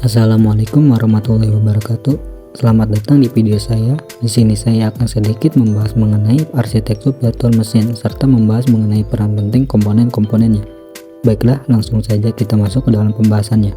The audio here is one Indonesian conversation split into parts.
Assalamualaikum warahmatullahi wabarakatuh. Selamat datang di video saya. Di sini saya akan sedikit membahas mengenai arsitektur virtual machine serta membahas mengenai peran penting komponen-komponennya. Baiklah, langsung saja kita masuk ke dalam pembahasannya.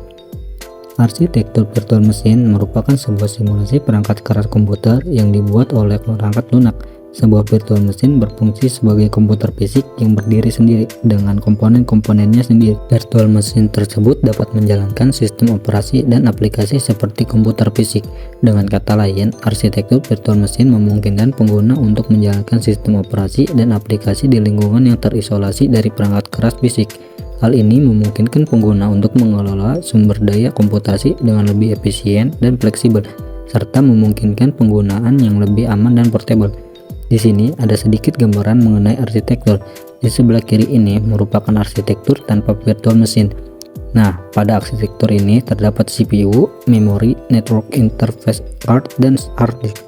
Arsitektur virtual machine merupakan sebuah simulasi perangkat keras komputer yang dibuat oleh perangkat lunak. Sebuah virtual machine berfungsi sebagai komputer fisik yang berdiri sendiri dengan komponen-komponennya sendiri. Virtual machine tersebut dapat menjalankan sistem operasi dan aplikasi seperti komputer fisik. Dengan kata lain, arsitektur virtual machine memungkinkan pengguna untuk menjalankan sistem operasi dan aplikasi di lingkungan yang terisolasi dari perangkat keras fisik. Hal ini memungkinkan pengguna untuk mengelola sumber daya komputasi dengan lebih efisien dan fleksibel, serta memungkinkan penggunaan yang lebih aman dan portable. Di sini ada sedikit gambaran mengenai arsitektur. Di sebelah kiri ini merupakan arsitektur tanpa virtual machine. Nah, pada arsitektur ini terdapat CPU, memori, network interface card, dan hard disk.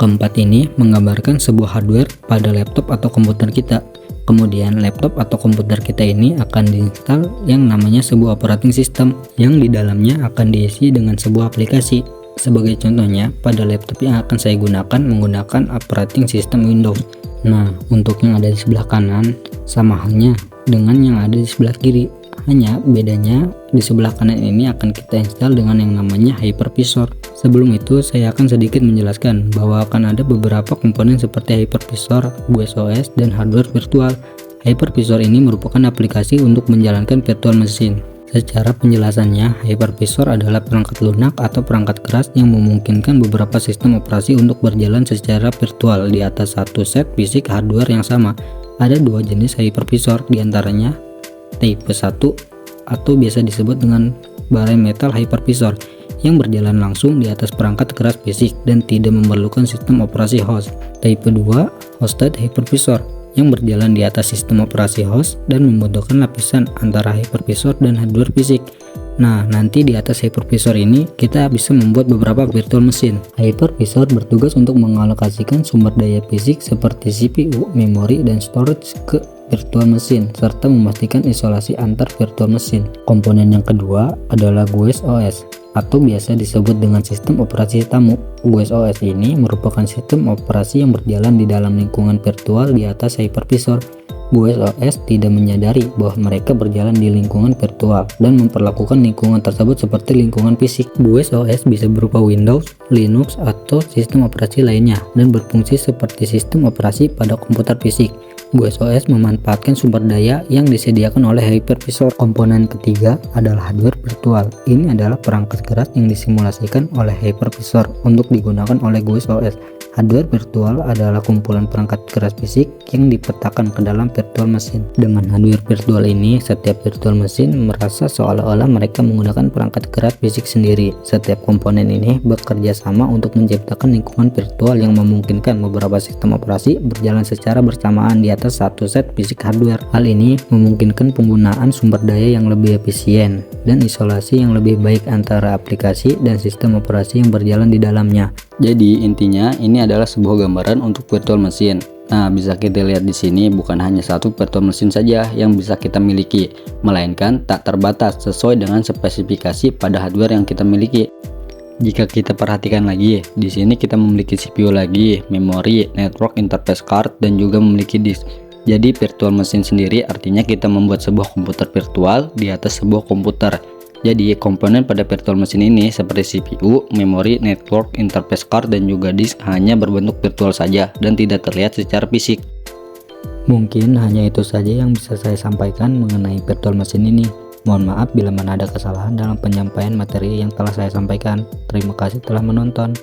Keempat ini menggambarkan sebuah hardware pada laptop atau komputer kita. Kemudian laptop atau komputer kita ini akan diinstal yang namanya sebuah operating system yang di dalamnya akan diisi dengan sebuah aplikasi. Sebagai contohnya, pada laptop yang akan saya gunakan menggunakan operating system Windows. Nah, untuk yang ada di sebelah kanan sama halnya dengan yang ada di sebelah kiri. Hanya bedanya di sebelah kanan ini akan kita install dengan yang namanya hypervisor. Sebelum itu, saya akan sedikit menjelaskan bahwa akan ada beberapa komponen seperti hypervisor, GUI OS, dan hardware virtual. Hypervisor ini merupakan aplikasi untuk menjalankan virtual machine. Secara penjelasannya, hypervisor adalah perangkat lunak atau perangkat keras yang memungkinkan beberapa sistem operasi untuk berjalan secara virtual di atas satu set fisik hardware yang sama. Ada dua jenis hypervisor, diantaranya tipe 1 atau biasa disebut dengan bare metal hypervisor yang berjalan langsung di atas perangkat keras fisik dan tidak memerlukan sistem operasi host. Tipe 2 hosted hypervisor yang berjalan di atas sistem operasi host dan membutuhkan lapisan antara hypervisor dan hardware fisik. Nah, nanti di atas hypervisor ini kita bisa membuat beberapa virtual machine. Hypervisor bertugas untuk mengalokasikan sumber daya fisik seperti CPU, memori, dan storage ke virtual machine serta memastikan isolasi antar virtual machine. Komponen yang kedua adalah GUI OS atau biasa disebut dengan sistem operasi tamu. GUI OS ini merupakan sistem operasi yang berjalan di dalam lingkungan virtual di atas hypervisor. GUI OS tidak menyadari bahwa mereka berjalan di lingkungan virtual dan memperlakukan lingkungan tersebut seperti lingkungan fisik. GUI OS bisa berupa Windows, Linux, atau sistem operasi lainnya dan berfungsi seperti sistem operasi pada komputer fisik. GUI OS memanfaatkan sumber daya yang disediakan oleh hypervisor. Komponen ketiga adalah hardware virtual. Ini adalah perangkat keras yang disimulasikan oleh hypervisor untuk digunakan oleh GUI OS. Hardware virtual adalah kumpulan perangkat keras fisik yang dipetakan ke dalam virtual machine. Dengan hardware virtual ini, setiap virtual machine merasa seolah-olah mereka menggunakan perangkat keras fisik sendiri. Setiap komponen ini bekerja sama untuk menciptakan lingkungan virtual yang memungkinkan beberapa sistem operasi berjalan secara bersamaan di atas satu set fisik hardware. Hal ini memungkinkan penggunaan sumber daya yang lebih efisien dan isolasi yang lebih baik antara aplikasi dan sistem operasi yang berjalan di dalamnya. Jadi intinya ini adalah sebuah gambaran untuk virtual machine. Nah, bisa kita lihat di sini bukan hanya satu virtual machine saja yang bisa kita miliki, melainkan tak terbatas sesuai dengan spesifikasi pada hardware yang kita miliki. Jika kita perhatikan lagi, di sini kita memiliki CPU lagi, memori, network interface card, dan juga memiliki disk. Jadi virtual machine sendiri artinya kita membuat sebuah komputer virtual di atas sebuah komputer. Jadi komponen pada virtual machine ini seperti CPU, memori, network, interface card, dan juga disk hanya berbentuk virtual saja dan tidak terlihat secara fisik. Mungkin hanya itu saja yang bisa saya sampaikan mengenai virtual machine ini. Mohon maaf bila mana ada kesalahan dalam penyampaian materi yang telah saya sampaikan. Terima kasih telah menonton.